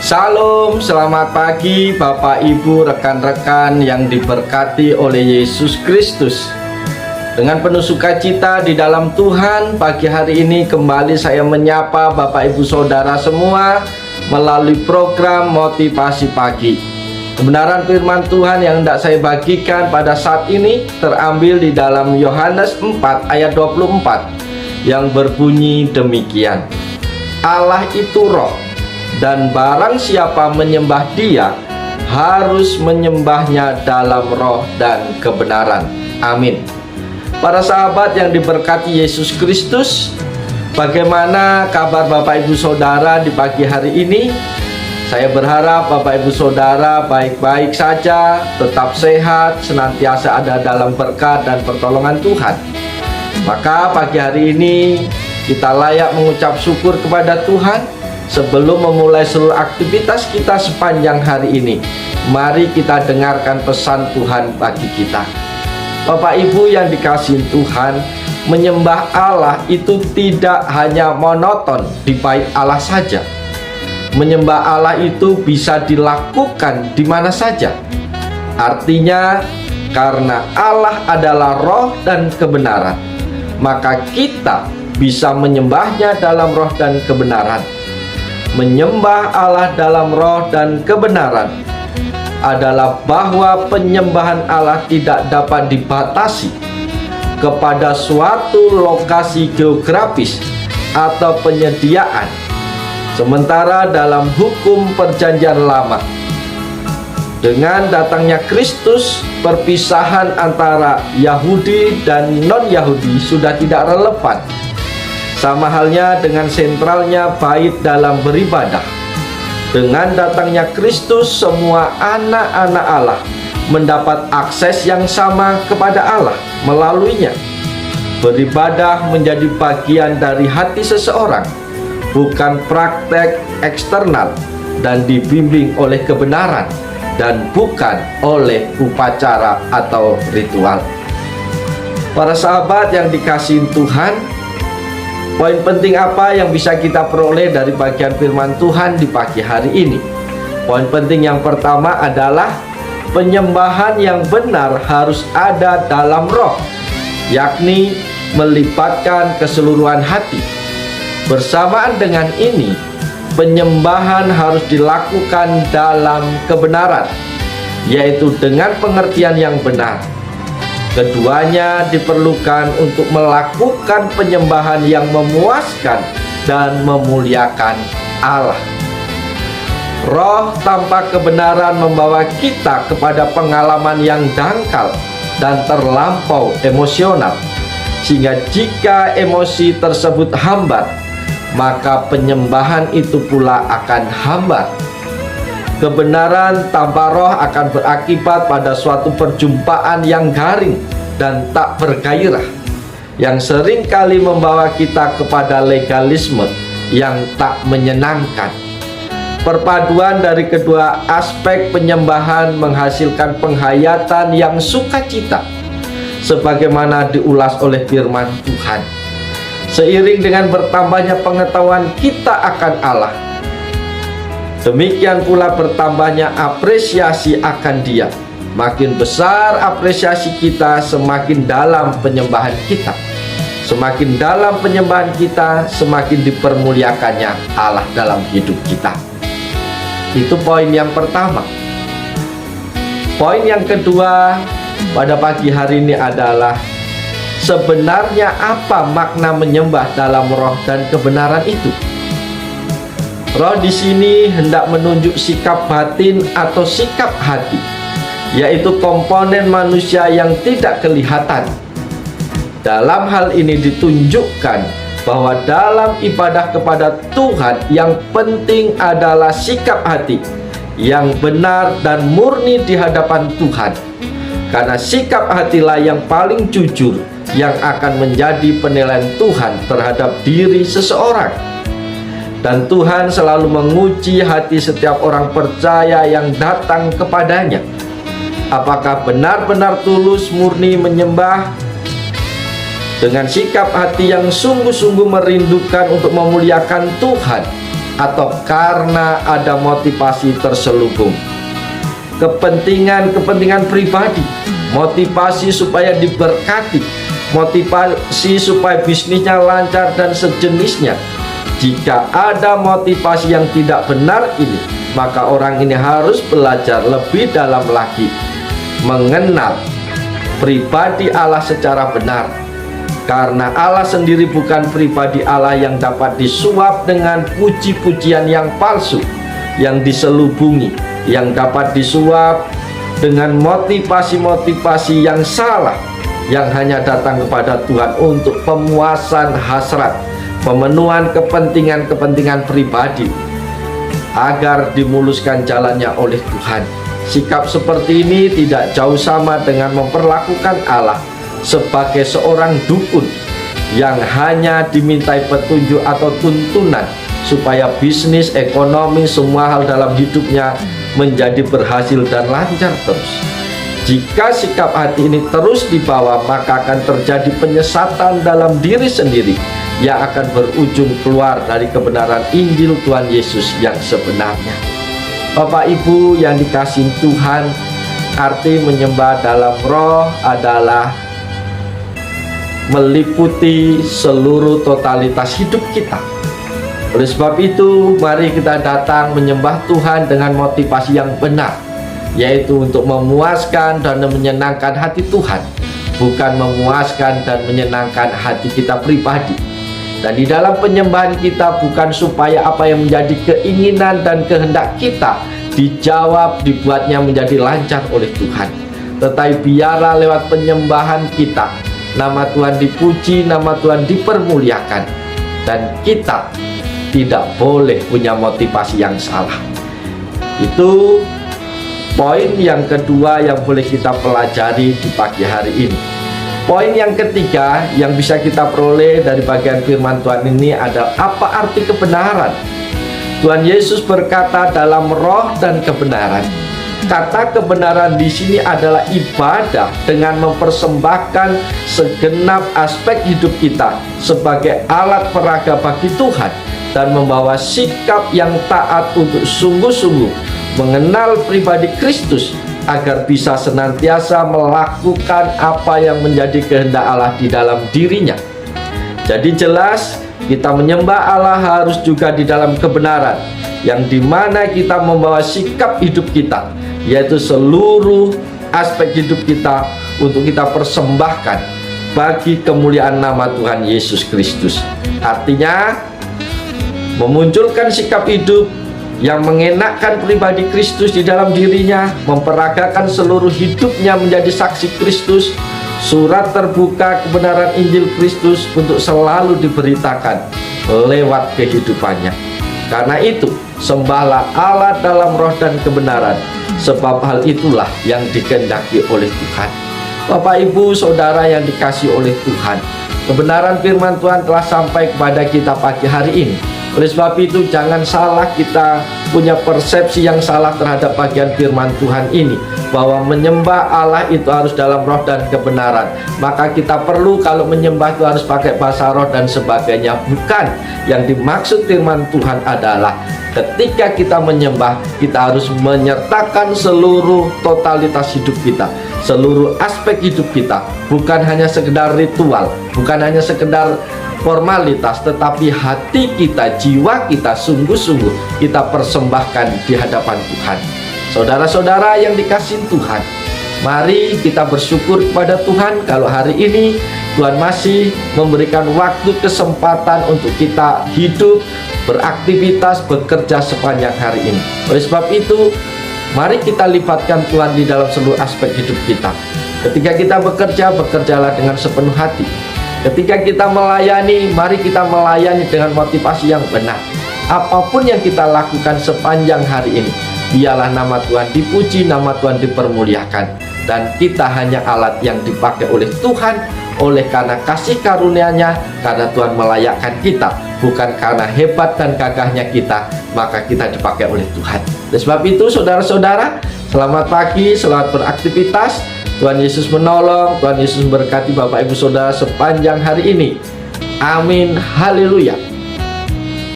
Salam, selamat pagi Bapak Ibu, rekan-rekan yang diberkati oleh Yesus Kristus. Dengan penuh sukacita di dalam Tuhan, pagi hari ini kembali saya menyapa Bapak Ibu Saudara semua melalui program Motivasi Pagi. Kebenaran firman Tuhan yang hendak saya bagikan pada saat ini terambil di dalam Yohanes 4 ayat 24 yang berbunyi demikian. Allah itu roh, dan barang siapa menyembah Dia harus menyembahnya dalam roh dan kebenaran. Amin. Para sahabat yang diberkati Yesus Kristus, bagaimana kabar Bapak Ibu Saudara di pagi hari ini? Saya berharap Bapak Ibu Saudara baik-baik saja, tetap sehat, senantiasa ada dalam berkat dan pertolongan Tuhan. Maka pagi hari ini kita layak mengucap syukur kepada Tuhan. Sebelum memulai seluruh aktivitas kita sepanjang hari ini, mari kita dengarkan pesan Tuhan bagi kita. Bapak Ibu yang dikasihi Tuhan, menyembah Allah itu tidak hanya monoton di bait Allah saja. Menyembah Allah itu bisa dilakukan di mana saja. Artinya, karena Allah adalah roh dan kebenaran, maka kita bisa menyembahnya dalam roh dan kebenaran. Menyembah Allah dalam roh dan kebenaran adalah bahwa penyembahan Allah tidak dapat dibatasi kepada suatu lokasi geografis atau penyediaan. Sementara dalam hukum perjanjian lama, dengan datangnya Kristus, perpisahan antara Yahudi dan non-Yahudi sudah tidak relevan. Sama halnya dengan sentralnya bait dalam beribadah. Dengan datangnya Kristus, semua anak-anak Allah mendapat akses yang sama kepada Allah melaluinya. Beribadah menjadi bagian dari hati seseorang, bukan praktek eksternal, dan dibimbing oleh kebenaran, dan bukan oleh upacara atau ritual. Para sahabat yang dikasihi Tuhan, poin penting apa yang bisa kita peroleh dari bagian firman Tuhan di pagi hari ini? Poin penting yang pertama adalah penyembahan yang benar harus ada dalam roh, yakni melibatkan keseluruhan hati. Bersamaan dengan ini, penyembahan harus dilakukan dalam kebenaran, yaitu dengan pengertian yang benar. Keduanya diperlukan untuk melakukan penyembahan yang memuaskan dan memuliakan Allah. Roh tanpa kebenaran membawa kita kepada pengalaman yang dangkal dan terlampau emosional, sehingga jika emosi tersebut hambar, maka penyembahan itu pula akan hambar. Kebenaran tanpa roh akan berakibat pada suatu perjumpaan yang garing dan tak bergairah, yang sering kali membawa kita kepada legalisme yang tak menyenangkan. Perpaduan dari kedua aspek penyembahan menghasilkan penghayatan yang sukacita, sebagaimana diulas oleh firman Tuhan. Seiring dengan bertambahnya pengetahuan kita akan Allah, demikian pula bertambahnya apresiasi akan Dia. Makin besar apresiasi kita, semakin dalam penyembahan kita. Semakin dalam penyembahan kita, semakin dipermuliakannya Allah dalam hidup kita. Itu poin yang pertama. Poin yang kedua pada pagi hari ini adalah sebenarnya apa makna menyembah dalam roh dan kebenaran itu? Roh di sini hendak menunjuk sikap batin atau sikap hati, yaitu komponen manusia yang tidak kelihatan. Dalam hal ini ditunjukkan bahwa dalam ibadah kepada Tuhan yang penting adalah sikap hati yang benar dan murni di hadapan Tuhan. Karena sikap hatilah yang paling jujur yang akan menjadi penilaian Tuhan terhadap diri seseorang. Dan Tuhan selalu menguji hati setiap orang percaya yang datang kepadanya. Apakah benar-benar tulus murni menyembah dengan sikap hati yang sungguh-sungguh merindukan untuk memuliakan Tuhan, atau karena ada motivasi terselubung. Kepentingan pribadi, motivasi supaya diberkati, motivasi supaya bisnisnya lancar dan sejenisnya. Jika ada motivasi yang tidak benar ini, maka orang ini harus belajar lebih dalam lagi mengenal pribadi Allah secara benar. Karena Allah sendiri bukan pribadi Allah yang dapat disuap dengan puji-pujian yang palsu, yang diselubungi, yang dapat disuap dengan motivasi-motivasi yang salah, yang hanya datang kepada Tuhan untuk pemuasan hasrat, pemenuhan kepentingan pribadi, agar dimuluskan jalannya oleh Tuhan. Sikap seperti ini tidak jauh sama dengan memperlakukan Allah sebagai seorang dukun yang hanya dimintai petunjuk atau tuntunan supaya bisnis, ekonomi, semua hal dalam hidupnya menjadi berhasil dan lancar terus. Jika sikap hati ini terus dibawa, maka akan terjadi penyesatan dalam diri sendiri yang akan berujung keluar dari kebenaran Injil Tuhan Yesus yang sebenarnya. Bapak Ibu yang dikasihi Tuhan, arti menyembah dalam roh adalah meliputi seluruh totalitas hidup kita. Oleh sebab itu, mari kita datang menyembah Tuhan dengan motivasi yang benar, yaitu untuk memuaskan dan menyenangkan hati Tuhan, bukan memuaskan dan menyenangkan hati kita pribadi. Dan di dalam penyembahan kita bukan supaya apa yang menjadi keinginan dan kehendak kita dijawab, dibuatnya menjadi lancar oleh Tuhan, tetapi biarlah lewat penyembahan kita nama Tuhan dipuji, nama Tuhan dipermuliakan, dan kita tidak boleh punya motivasi yang salah. Itu poin yang kedua yang boleh kita pelajari di pagi hari ini. Poin yang ketiga yang bisa kita peroleh dari bagian firman Tuhan ini adalah apa arti kebenaran. Tuhan Yesus berkata dalam roh dan kebenaran. Kata kebenaran di sini adalah ibadah dengan mempersembahkan segenap aspek hidup kita sebagai alat peraga bagi Tuhan dan membawa sikap yang taat untuk sungguh-sungguh mengenal pribadi Kristus agar bisa senantiasa melakukan apa yang menjadi kehendak Allah di dalam dirinya. Jadi jelas kita menyembah Allah harus juga di dalam kebenaran, yang dimana kita membawa sikap hidup kita, yaitu seluruh aspek hidup kita untuk kita persembahkan bagi kemuliaan nama Tuhan Yesus Kristus. Artinya memunculkan sikap hidup yang mengenakkan pribadi Kristus di dalam dirinya, memperagakan seluruh hidupnya menjadi saksi Kristus, surat terbuka kebenaran Injil Kristus untuk selalu diberitakan lewat kehidupannya. Karena itu, sembahlah Allah dalam roh dan kebenaran, sebab hal itulah yang dikehendaki oleh Tuhan. Bapak, Ibu, Saudara yang dikasihi oleh Tuhan, kebenaran firman Tuhan telah sampai kepada kita pagi hari ini. Oleh sebab itu, jangan salah kita punya persepsi yang salah terhadap bagian firman Tuhan ini, bahwa menyembah Allah itu harus dalam roh dan kebenaran. Maka kita perlu kalau menyembah itu harus pakai bahasa roh dan sebagainya. Bukan. Yang dimaksud firman Tuhan adalah ketika kita menyembah, kita harus menyertakan seluruh totalitas hidup kita, seluruh aspek hidup kita. Bukan hanya sekedar ritual, bukan hanya sekedar formalitas, tetapi hati kita, jiwa kita sungguh-sungguh kita persembahkan di hadapan Tuhan. Saudara-saudara yang dikasihi Tuhan, mari kita bersyukur kepada Tuhan kalau hari ini Tuhan masih memberikan waktu, kesempatan untuk kita hidup, beraktivitas, bekerja sepanjang hari ini. Oleh sebab itu, mari kita libatkan Tuhan di dalam seluruh aspek hidup kita. Ketika kita bekerja, bekerjalah dengan sepenuh hati. Ketika kita melayani, mari kita melayani dengan motivasi yang benar. Apapun yang kita lakukan sepanjang hari ini, biarlah nama Tuhan dipuji, nama Tuhan dipermuliakan, dan kita hanya alat yang dipakai oleh Tuhan, oleh karena kasih karunia-Nya, karena Tuhan melayakkan kita, bukan karena hebat dan gagahnya kita, maka kita dipakai oleh Tuhan. Oleh sebab itu, saudara-saudara, selamat pagi, selamat beraktivitas. Tuhan Yesus menolong, Tuhan Yesus memberkati Bapak Ibu Saudara sepanjang hari ini. Amin, haleluya.